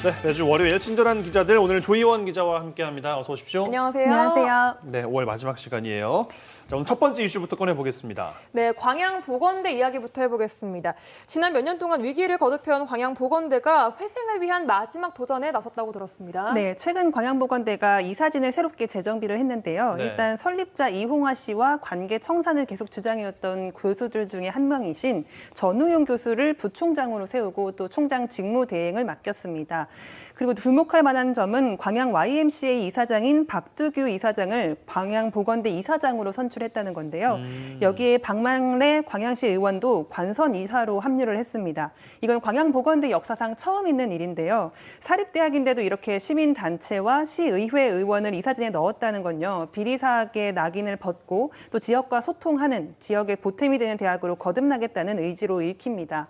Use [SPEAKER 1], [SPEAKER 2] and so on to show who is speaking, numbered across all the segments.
[SPEAKER 1] 네, 매주 월요일 친절한 기자들 오늘 조희원 기자와 함께합니다. 어서 오십시오.
[SPEAKER 2] 안녕하세요.
[SPEAKER 3] 안녕하세요.
[SPEAKER 1] 네, 5월 마지막 시간이에요. 자, 오늘 첫 번째 이슈부터 꺼내보겠습니다.
[SPEAKER 2] 네, 광양보건대 이야기부터 해보겠습니다. 지난 몇 년 동안 위기를 거듭해온 광양보건대가 회생을 위한 마지막 도전에 나섰다고 들었습니다.
[SPEAKER 3] 네, 최근 광양보건대가 이사진을 새롭게 재정비를 했는데요.
[SPEAKER 1] 네.
[SPEAKER 3] 일단 설립자 이홍화 씨와 관계 청산을 계속 주장해왔던 교수들 중에 한 명이신 전우용 교수를 부총장으로 세우고 또 총장 직무 대행을 맡겼습니다. 그리고 주목할 만한 점은 광양 YMCA 이사장인 박두규 이사장을 광양보건대 이사장으로 선출했다는 건데요. 여기에 박만래 광양시 의원도 관선 이사로 합류를 했습니다. 이건 광양보건대 역사상 처음 있는 일인데요. 사립대학인데도 이렇게 시민단체와 시의회 의원을 이사진에 넣었다는 건요. 비리사학의 낙인을 벗고 또 지역과 소통하는, 지역의 보탬이 되는 대학으로 거듭나겠다는 의지로 읽힙니다.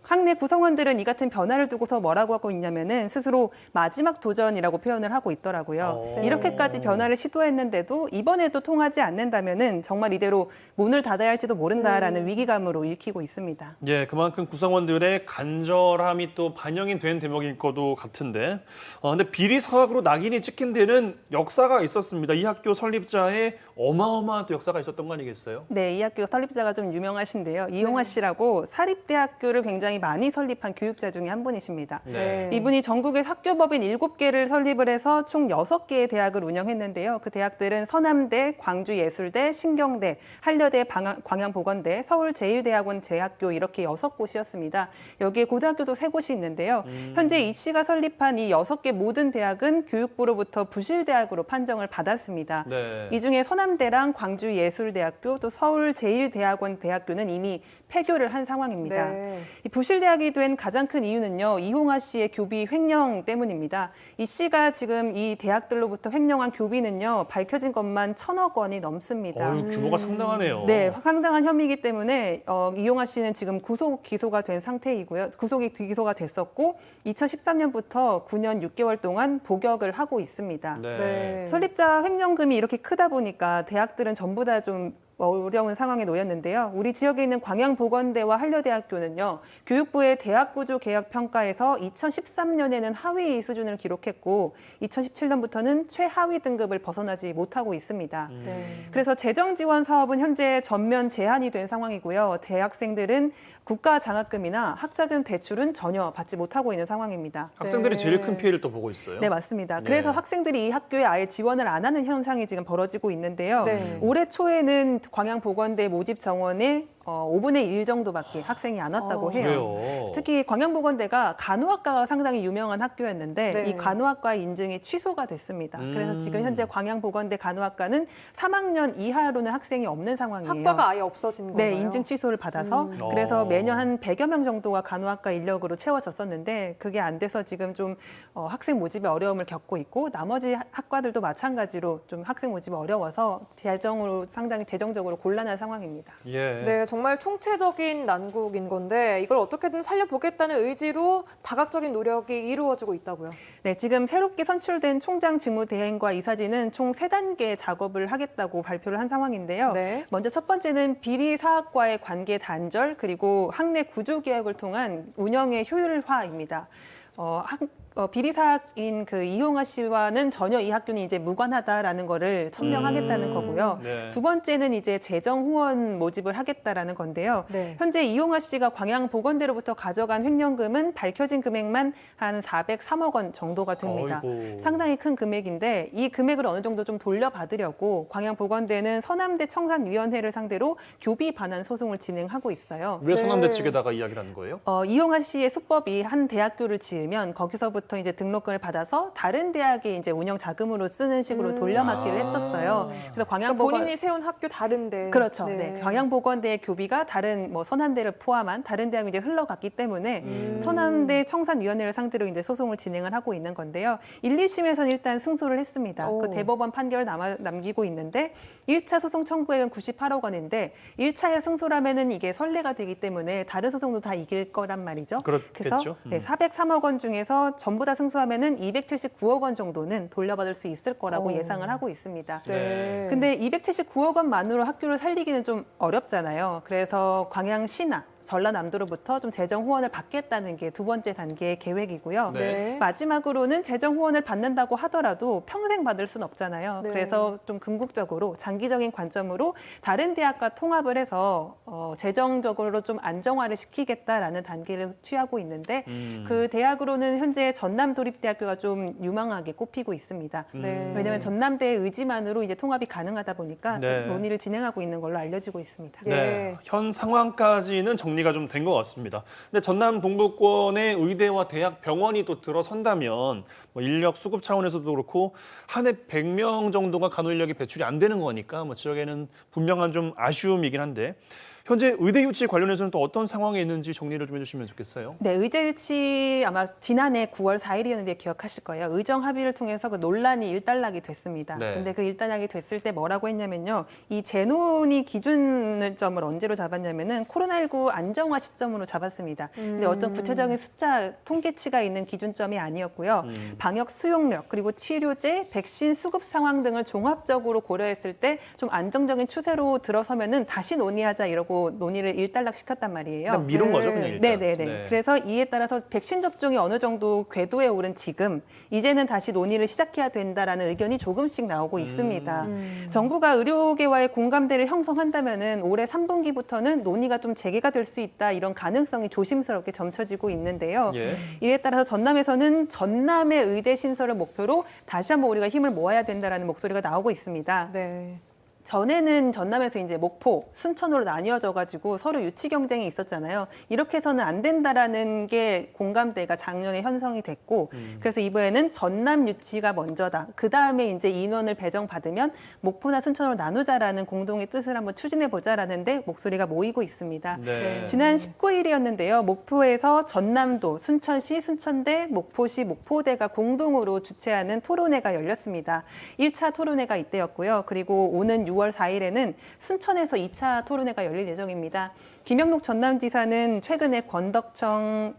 [SPEAKER 3] 학내 구성원들은 이 같은 변화를 두고서 뭐라고 하고 있냐면은 스스로 마지막 도전이라고 표현을 하고 있더라고요.
[SPEAKER 2] 네.
[SPEAKER 3] 이렇게까지 변화를 시도했는데도 이번에도 통하지 않는다면은 정말 이대로 문을 닫아야 할지도 모른다라는 위기감으로 읽히고 있습니다.
[SPEAKER 1] 예, 그만큼 구성원들의 간절함이 또 반영이 된 대목일 것도 같은데, 근데 비리 사학으로 낙인이 찍힌 데는 역사가 있었습니다. 이 학교 설립자의 어마어마한 또 역사가 있었던 거 아니겠어요?
[SPEAKER 3] 네, 이 학교 설립자가 좀 유명하신데요. 이홍화 씨라고 사립대학교를 굉장히 많이 설립한 교육자 중에 한 분이십니다.
[SPEAKER 2] 네.
[SPEAKER 3] 이분이 전국의 학교법인 7개를 설립을 해서 총 6개의 대학을 운영했는데요. 그 대학들은 서남대, 광주예술대, 신경대, 한려대, 광양보건대, 서울제일대학원 제학교 이렇게 6곳이었습니다. 여기에 고등학교도 3곳이 있는데요. 현재 이 씨가 설립한 이 6개 모든 대학은 교육부로부터 부실대학으로 판정을 받았습니다.
[SPEAKER 1] 네.
[SPEAKER 3] 이 중에 서남대랑 광주예술대학교 또 서울제일대학원 대학교는 이미 폐교를 한 상황입니다.
[SPEAKER 2] 네.
[SPEAKER 3] 이 부실대학이 된 가장 큰 이유는요. 이홍화 씨의 교비 횡령 때문입니다. 이 씨가 지금 이 대학들로부터 횡령한 교비는요. 밝혀진 것만 1,000억 원이 넘습니다.
[SPEAKER 1] 규모가 상당하네요.
[SPEAKER 3] 네, 상당한 혐의이기 때문에 이용화 씨는 지금 구속 기소가 된 상태이고요. 기소가 됐었고 2013년부터 9년 6개월 동안 복역을 하고 있습니다.
[SPEAKER 1] 네.
[SPEAKER 2] 네.
[SPEAKER 3] 설립자 횡령금이 이렇게 크다 보니까 대학들은 전부 다 좀 어려운 상황에 놓였는데요. 우리 지역에 있는 광양보건대와 한려대학교는요. 교육부의 대학구조 개혁 평가에서 2013년에는 하위 수준을 기록했고 2017년부터는 최하위 등급을 벗어나지 못하고 있습니다.
[SPEAKER 2] 네.
[SPEAKER 3] 그래서 재정 지원 사업은 현재 전면 제한이 된 상황이고요. 대학생들은 국가 장학금이나 학자금 대출은 전혀 받지 못하고 있는 상황입니다.
[SPEAKER 1] 학생들이
[SPEAKER 2] 네.
[SPEAKER 1] 제일 큰 피해를 또 보고 있어요.
[SPEAKER 3] 네, 맞습니다.
[SPEAKER 1] 네.
[SPEAKER 3] 그래서 학생들이 이 학교에 아예 지원을 안 하는 현상이 지금 벌어지고 있는데요.
[SPEAKER 2] 네.
[SPEAKER 3] 올해 초에는 광양보건대 모집 정원에 5분의 1 정도밖에 학생이 안 왔다고 해요.
[SPEAKER 1] 그래요.
[SPEAKER 3] 특히 광양보건대가 간호학과가 상당히 유명한 학교였는데
[SPEAKER 2] 네.
[SPEAKER 3] 이 간호학과의 인증이 취소가 됐습니다. 그래서 지금 현재 광양보건대 간호학과는 3학년 이하로는 학생이 없는 상황이에요.
[SPEAKER 2] 학과가 아예 없어진 건가요?
[SPEAKER 3] 네, 인증 취소를 받아서 그래서 매년 한 100여 명 정도가 간호학과 인력으로 채워졌었는데 그게 안 돼서 지금 좀 학생 모집에 어려움을 겪고 있고 나머지 학과들도 마찬가지로 좀 학생 모집이 어려워서 상당히 재정적으로 곤란한 상황입니다.
[SPEAKER 1] 예.
[SPEAKER 2] 네, 정말 총체적인 난국인 건데 이걸 어떻게든 살려보겠다는 의지로 다각적인 노력이 이루어지고 있다고요.
[SPEAKER 3] 네, 지금 새롭게 선출된 총장 직무대행과 이사진은 총 3단계 작업을 하겠다고 발표를 한 상황인데요.
[SPEAKER 2] 네.
[SPEAKER 3] 먼저 첫 번째는 비리 사학과의 관계 단절 그리고 학내 구조 개혁을 통한 운영의 효율화입니다. 비리사학인 그 이홍화 씨와는 전혀 이 학교는 이제 무관하다라는 거를 천명하겠다는 거고요.
[SPEAKER 1] 네.
[SPEAKER 3] 두 번째는 이제 재정 후원 모집을 하겠다라는 건데요.
[SPEAKER 2] 네.
[SPEAKER 3] 현재 이홍화 씨가 광양보건대로부터 가져간 횡령금은 밝혀진 금액만 한 403억 원 정도가 됩니다.
[SPEAKER 1] 어이구.
[SPEAKER 3] 상당히 큰 금액인데 이 금액을 어느 정도 좀 돌려받으려고 광양보건대는 서남대 청산위원회를 상대로 교비 반환 소송을 진행하고 있어요.
[SPEAKER 1] 왜 서남대
[SPEAKER 2] 네.
[SPEAKER 1] 측에다가 이야기를 하는 거예요?
[SPEAKER 3] 이용화 씨의 수법이 한 대학교를 지으면 거기서부터 이제 등록금을 받아서 다른 대학에 이제 운영 자금으로 쓰는 식으로 돌려막기를 했었어요. 그래서
[SPEAKER 2] 그러니까
[SPEAKER 3] 광양보건
[SPEAKER 2] 본인이 세운 학교 다른데.
[SPEAKER 3] 그렇죠. 네. 광양보건대의 교비가 다른 서남대를 포함한 다른 대학에 이제 흘러갔기 때문에 서남대 청산위원회를 상대로 이제 소송을 진행을 하고 있는 건데요. 1, 2심에서는 일단 승소를 했습니다.
[SPEAKER 2] 오.
[SPEAKER 3] 그 대법원 판결을 남기고 있는데 1차 소송 청구액은 98억 원인데 1차에 승소라면은 이게 선례가 되기 때문에 다른 소송도 다 이길 거란 말이죠.
[SPEAKER 1] 그렇겠죠.
[SPEAKER 3] 그래서 네, 403억 원 중에서 전부 다 승소하면은 279억 원 정도는 돌려받을 수 있을 거라고 예상을 하고 있습니다.
[SPEAKER 2] 네.
[SPEAKER 3] 근데 279억 원만으로 학교를 살리기는 좀 어렵잖아요. 그래서 광양시나 전라남도로부터 좀 재정 후원을 받겠다는 게 두 번째 단계의 계획이고요.
[SPEAKER 2] 네.
[SPEAKER 3] 마지막으로는 재정 후원을 받는다고 하더라도 평생 받을 수는 없잖아요.
[SPEAKER 2] 네.
[SPEAKER 3] 그래서 좀 궁극적으로 장기적인 관점으로 다른 대학과 통합을 해서 재정적으로 좀 안정화를 시키겠다라는 단계를 취하고 있는데 그 대학으로는 현재 전남도립대학교가 좀 유망하게 꼽히고 있습니다.
[SPEAKER 2] 네.
[SPEAKER 3] 왜냐하면 전남대의 의지만으로 이제 통합이 가능하다 보니까
[SPEAKER 1] 네.
[SPEAKER 3] 논의를 진행하고 있는 걸로 알려지고 있습니다.
[SPEAKER 2] 예.
[SPEAKER 1] 네, 현 상황까지는 정리가 좀 된 것 같습니다. 근데 전남 동부권의 의대와 대학, 병원이 또 들어선다면 뭐 인력 수급 차원에서도 그렇고 한 해 100명 정도가 간호 인력이 배출이 안 되는 거니까 뭐 지역에는 분명한 좀 아쉬움이긴 한데 현재 의대 유치 관련해서는 또 어떤 상황에 있는지 정리를 좀 해주시면 좋겠어요.
[SPEAKER 3] 네, 의대 유치 아마 지난해 9월 4일이었는데 기억하실 거예요. 의정 합의를 통해서 그 논란이 일단락이 됐습니다.
[SPEAKER 1] 네.
[SPEAKER 3] 근데 그 일단락이 됐을 때 뭐라고 했냐면요. 이 재논의 기준점을 언제로 잡았냐면은 코로나19 안정화 시점으로 잡았습니다. 근데 어떤 구체적인 숫자, 통계치가 있는 기준점이 아니었고요. 방역 수용력, 그리고 치료제, 백신 수급 상황 등을 종합적으로 고려했을 때 좀 안정적인 추세로 들어서면은 다시 논의하자 이러고 논의를 일단락시켰단 말이에요.
[SPEAKER 1] 일단 미룬 거죠, 그냥 일단.
[SPEAKER 3] 네네네. 그래서 이에 따라서 백신 접종이 어느 정도 궤도에 오른 지금 이제는 다시 논의를 시작해야 된다라는 의견이 조금씩 나오고 있습니다. 정부가 의료계와의 공감대를 형성한다면은 올해 3분기부터는 논의가 좀 재개가 될 수 있다 이런 가능성이 조심스럽게 점쳐지고 있는데요.
[SPEAKER 1] 예.
[SPEAKER 3] 이에 따라서 전남에서는 전남의 의대 신설을 목표로 다시 한번 우리가 힘을 모아야 된다라는 목소리가 나오고 있습니다.
[SPEAKER 2] 네.
[SPEAKER 3] 전에는 전남에서 이제 목포, 순천으로 나뉘어져 가지고 서로 유치 경쟁이 있었잖아요. 이렇게 해서는 안 된다라는 게 공감대가 작년에 형성이 됐고 그래서 이번에는 전남 유치가 먼저다. 그다음에 이제 인원을 배정받으면 목포나 순천으로 나누자라는 공동의 뜻을 한번 추진해 보자라는데 목소리가 모이고 있습니다.
[SPEAKER 1] 네.
[SPEAKER 3] 지난 19일이었는데요. 목포에서 전남도, 순천시, 순천대, 목포시, 목포대가 공동으로 주최하는 토론회가 열렸습니다. 1차 토론회가 이때였고요. 그리고 오는 6월 4일에는 순천에서 2차 토론회가 열릴 예정입니다. 김영록 전남지사는 최근에 권덕청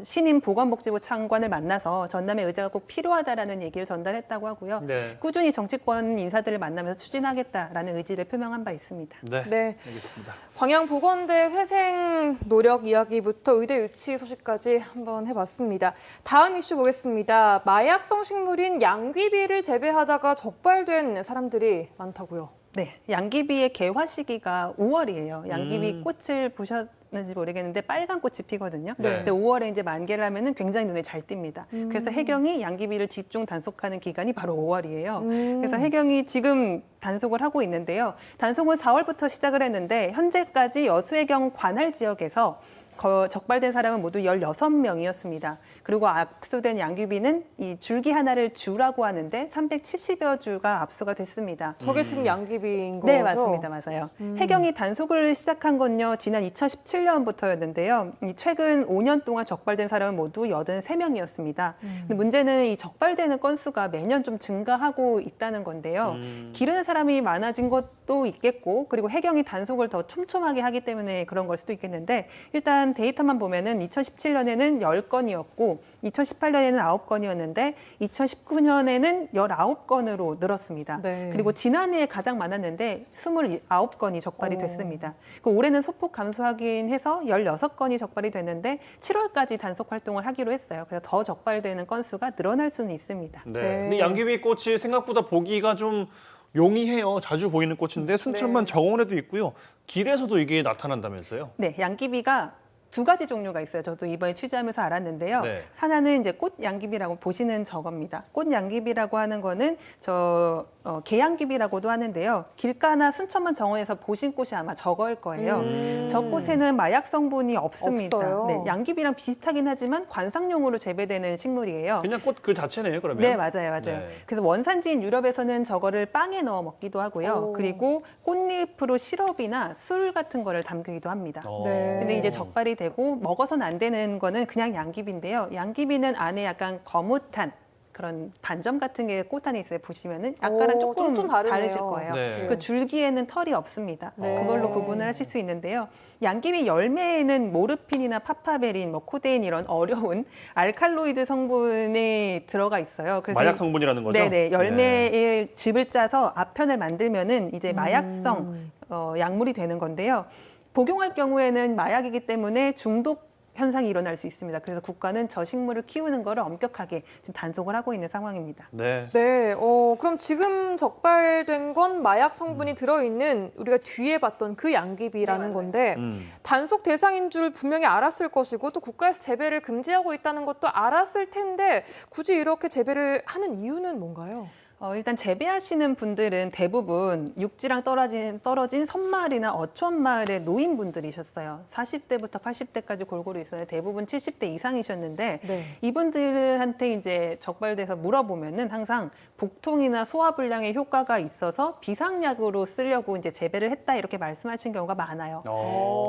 [SPEAKER 3] 신임 보건복지부 장관을 만나서 전남의 의제가 꼭 필요하다라는 얘기를 전달했다고 하고요.
[SPEAKER 1] 네.
[SPEAKER 3] 꾸준히 정치권 인사들을 만나면서 추진하겠다라는 의지를 표명한 바 있습니다.
[SPEAKER 1] 네.
[SPEAKER 2] 네.
[SPEAKER 1] 알겠습니다.
[SPEAKER 2] 광양보건대 회생 노력 이야기부터 의대 유치 소식까지 한번 해봤습니다. 다음 이슈 보겠습니다. 마약성 식물인 양귀비를 재배하다가 적발된 사람들이 많다고요.
[SPEAKER 3] 네, 양귀비의 개화 시기가 5월이에요. 양귀비 꽃을 보셨는지 모르겠는데 빨간 꽃이 피거든요.
[SPEAKER 1] 네.
[SPEAKER 3] 근데 5월에 이제 만개를 하면은 굉장히 눈에 잘 띕니다. 그래서 해경이 양귀비를 집중 단속하는 기간이 바로 5월이에요. 그래서 해경이 지금 단속을 하고 있는데요. 단속은 4월부터 시작을 했는데 현재까지 여수해경 관할 지역에서 적발된 사람은 모두 16명이었습니다. 그리고 압수된 양귀비는 이 줄기 하나를 주라고 하는데 370여 주가 압수가 됐습니다.
[SPEAKER 2] 저게 지금 양귀비인 거죠?
[SPEAKER 3] 네, 맞습니다. 맞아요. 해경이 단속을 시작한 건요, 지난 2017년부터였는데요. 최근 5년 동안 적발된 사람은 모두 83명이었습니다. 근데 문제는 이 적발되는 건수가 매년 좀 증가하고 있다는 건데요. 기르는 사람이 많아진 것도 있겠고, 그리고 해경이 단속을 더 촘촘하게 하기 때문에 그런 걸 수도 있겠는데, 일단 데이터만 보면은 2017년에는 10건이었고, 2018년에는 9건이었는데 2019년에는 19건으로 늘었습니다.
[SPEAKER 2] 네.
[SPEAKER 3] 그리고 지난해에 가장 많았는데 29건이 적발이 됐습니다. 그 올해는 소폭 감소하긴 해서 16건이 적발이 됐는데 7월까지 단속 활동을 하기로 했어요. 그래서 더 적발되는 건수가 늘어날 수는 있습니다.
[SPEAKER 1] 네.
[SPEAKER 2] 네.
[SPEAKER 1] 근데 양귀비 꽃이 생각보다 보기가 좀 용이해요. 자주 보이는 꽃인데 순천만
[SPEAKER 2] 네.
[SPEAKER 1] 정원에도 있고요. 길에서도 이게 나타난다면서요?
[SPEAKER 3] 네, 양귀비가 두 가지 종류가 있어요. 저도 이번에 취재하면서 알았는데요.
[SPEAKER 1] 네.
[SPEAKER 3] 하나는 이제 꽃 양귀비라고 보시는 저겁니다. 꽃 양귀비라고 하는 거는 개양귀비라고도 하는데요. 길가나 순천만 정원에서 보신 꽃이 아마 저거일 거예요. 저 꽃에는 마약 성분이 없습니다.
[SPEAKER 2] 없어요?
[SPEAKER 3] 네, 양귀비랑 비슷하긴 하지만 관상용으로 재배되는 식물이에요.
[SPEAKER 1] 그냥 꽃 그 자체네요, 그러면?
[SPEAKER 3] 네, 맞아요.
[SPEAKER 1] 네.
[SPEAKER 3] 그래서 원산지인 유럽에서는 저거를 빵에 넣어 먹기도 하고요.
[SPEAKER 2] 오.
[SPEAKER 3] 그리고 꽃잎으로 시럽이나 술 같은 거를 담그기도 합니다.
[SPEAKER 2] 네.
[SPEAKER 3] 근데 이제 적발이 되고 먹어서는 안 되는 거는 그냥 양귀비인데요. 양귀비는 안에 약간 거뭇한 그런 반점 같은 게 꽃 안에 있어요. 보시면은 아까랑
[SPEAKER 2] 오,
[SPEAKER 3] 조금
[SPEAKER 2] 좀 다르네요.
[SPEAKER 3] 다르실 거예요.
[SPEAKER 1] 네.
[SPEAKER 3] 그 줄기에는 털이 없습니다.
[SPEAKER 2] 네.
[SPEAKER 3] 그걸로 구분을 하실 수 있는데요. 양귀비 열매에는 모르핀이나 파파베린, 코데인 이런 어려운 알칼로이드 성분이 들어가 있어요. 그래서
[SPEAKER 1] 마약 성분이라는 거죠?
[SPEAKER 3] 네네, 열매의 즙을 짜서 앞편을 만들면은 이제 마약성 약물이 되는 건데요. 복용할 경우에는 마약이기 때문에 중독 현상이 일어날 수 있습니다. 그래서 국가는 저 식물을 키우는 거를 엄격하게 지금 단속을 하고 있는 상황입니다.
[SPEAKER 1] 네.
[SPEAKER 2] 네, 그럼 지금 적발된 건 마약 성분이 들어있는 우리가 뒤에 봤던 그 양귀비라는
[SPEAKER 3] 네,
[SPEAKER 2] 건데
[SPEAKER 1] 음.
[SPEAKER 2] 단속 대상인 줄 분명히 알았을 것이고 또 국가에서 재배를 금지하고 있다는 것도 알았을 텐데 굳이 이렇게 재배를 하는 이유는 뭔가요?
[SPEAKER 3] 일단 재배하시는 분들은 대부분 육지랑 떨어진 섬마을이나 어촌마을의 노인분들이셨어요. 40대부터 80대까지 골고루 있었는데 대부분 70대 이상이셨는데
[SPEAKER 2] 네.
[SPEAKER 3] 이분들한테 이제 적발돼서 물어보면은 항상 복통이나 소화불량의 효과가 있어서 비상약으로 쓰려고 이제 재배를 했다 이렇게 말씀하신 경우가 많아요.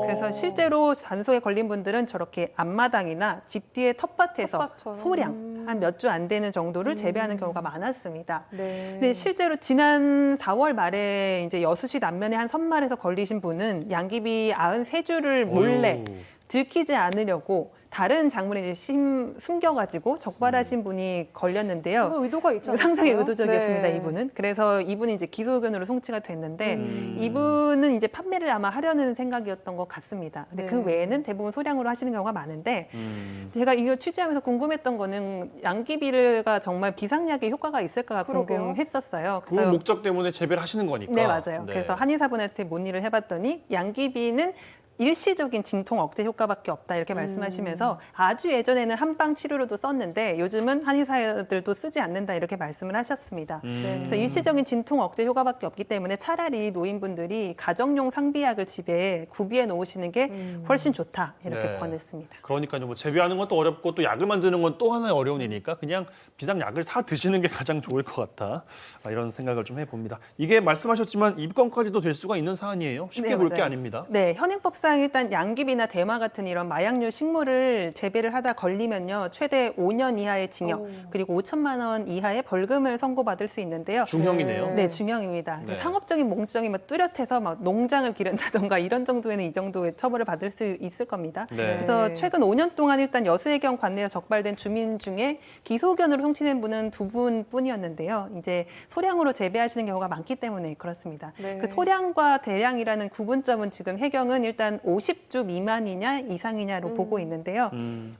[SPEAKER 3] 그래서 실제로 단속에 걸린 분들은 저렇게 앞마당이나 집 뒤에 텃밭에서
[SPEAKER 2] 텃밭처럼.
[SPEAKER 3] 소량 한 몇 주 안 되는 정도를 재배하는 경우가 많았습니다.
[SPEAKER 2] 네.
[SPEAKER 3] 근데 실제로 지난 4월 말에 이제 여수시 남면의 한 섬마을에서 걸리신 분은 양귀비 93주를 몰래
[SPEAKER 1] 어휴.
[SPEAKER 3] 들키지 않으려고 다른 작물에 이제 숨겨가지고 적발하신 분이 걸렸는데요.
[SPEAKER 2] 이거 의도가 있지 않았어요?
[SPEAKER 3] 상당히 의도적이었습니다,
[SPEAKER 2] 네.
[SPEAKER 3] 이분은. 그래서 이분이 이제 기소 의견으로 송치가 됐는데 이분은 이제 판매를 아마 하려는 생각이었던 것 같습니다. 근데
[SPEAKER 2] 네.
[SPEAKER 3] 그 외에는 대부분 소량으로 하시는 경우가 많은데
[SPEAKER 1] 음.
[SPEAKER 3] 제가 이거 취재하면서 궁금했던 거는 양귀비가 정말 비상약에 효과가 있을까가
[SPEAKER 2] 그러게요.
[SPEAKER 3] 궁금했었어요.
[SPEAKER 1] 그 목적 때문에 재배를 하시는 거니까.
[SPEAKER 3] 네, 맞아요. 그래서 한의사분한테 문의를 해봤더니 양귀비는 일시적인 진통 억제 효과밖에 없다 이렇게 말씀하시면서 아주 예전에는 한방 치료로도 썼는데 요즘은 한의사들도 쓰지 않는다 이렇게 말씀을 하셨습니다.
[SPEAKER 2] 네.
[SPEAKER 3] 그래서 일시적인 진통 억제 효과밖에 없기 때문에 차라리 노인분들이 가정용 상비약을 집에 구비해 놓으시는 게 훨씬 좋다 이렇게
[SPEAKER 1] 네.
[SPEAKER 3] 권했습니다.
[SPEAKER 1] 그러니까요. 뭐 재배하는 것도 어렵고 또 약을 만드는 건 또 하나의 어려운 일이니까 그냥 비상약을 사 드시는 게 가장 좋을 것 같다. 이런 생각을 좀 해봅니다. 이게 말씀하셨지만 입건까지도 될 수가 있는 사안이에요. 쉽게
[SPEAKER 3] 네,
[SPEAKER 1] 볼 게
[SPEAKER 3] 맞아요.
[SPEAKER 1] 아닙니다.
[SPEAKER 3] 네, 현행법상 일단 양귀비나 대마 같은 이런 마약류 식물을 재배를 하다 걸리면요 최대 5년 이하의 징역
[SPEAKER 2] 오.
[SPEAKER 3] 그리고 5천만 원 이하의 벌금을 선고받을 수 있는데요.
[SPEAKER 1] 중형이네요.
[SPEAKER 3] 네, 중형입니다.
[SPEAKER 1] 네.
[SPEAKER 3] 상업적인 목적이 막 뚜렷해서 막 농장을 기른다던가 이런 정도에는 이 정도의 처벌을 받을 수 있을 겁니다.
[SPEAKER 1] 네.
[SPEAKER 3] 그래서 최근 5년 동안 일단 여수해경 관내에 적발된 주민 중에 기소 의견으로 송치된 분은 2분뿐이었는데요. 이제 소량으로 재배하시는 경우가 많기 때문에 그렇습니다.
[SPEAKER 2] 네.
[SPEAKER 3] 그 소량과 대량이라는 구분점은 지금 해경은 일단 50주 미만이냐 이상이냐로 보고 있는데요.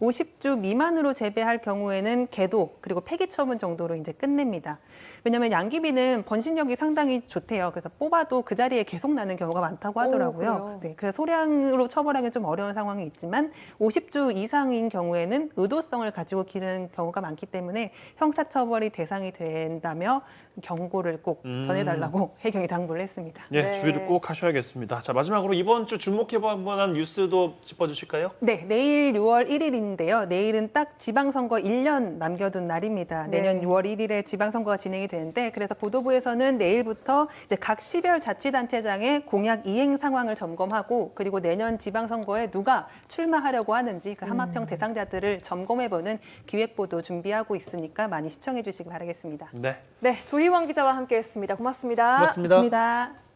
[SPEAKER 3] 50주 미만으로 재배할 경우에는 계도 그리고 폐기 처분 정도로 이제 끝냅니다. 왜냐하면 양귀비는 번식력이 상당히 좋대요. 그래서 뽑아도 그 자리에 계속 나는 경우가 많다고 하더라고요.
[SPEAKER 2] 그래요?
[SPEAKER 3] 네, 그래서 소량으로 처벌하기 좀 어려운 상황이 있지만 50주 이상인 경우에는 의도성을 가지고 기르는 경우가 많기 때문에 형사처벌이 대상이 된다며 경고를 꼭 전해달라고 해경이 당부를 했습니다.
[SPEAKER 1] 예,
[SPEAKER 2] 네.
[SPEAKER 1] 주의를 꼭 하셔야겠습니다. 자, 마지막으로 이번 주 주목해볼 만한 뉴스도 짚어주실까요?
[SPEAKER 3] 네, 내일 6월 1일인데요. 내일은 딱 지방선거 1년 남겨둔 날입니다.
[SPEAKER 2] 네.
[SPEAKER 3] 내년 6월 1일에 지방선거가 진행이 되는데 그래서 보도부에서는 내일부터 이제 각 시별 자치단체장의 공약 이행 상황을 점검하고 그리고 내년 지방선거에 누가 출마하려고 하는지 그 하마평 대상자들을 점검해보는 기획보도 준비하고 있으니까 많이 시청해 주시기 바라겠습니다.
[SPEAKER 1] 네,
[SPEAKER 2] 네, 조희원 기자와 함께했습니다. 고맙습니다.
[SPEAKER 1] 고맙습니다.
[SPEAKER 3] 고맙습니다.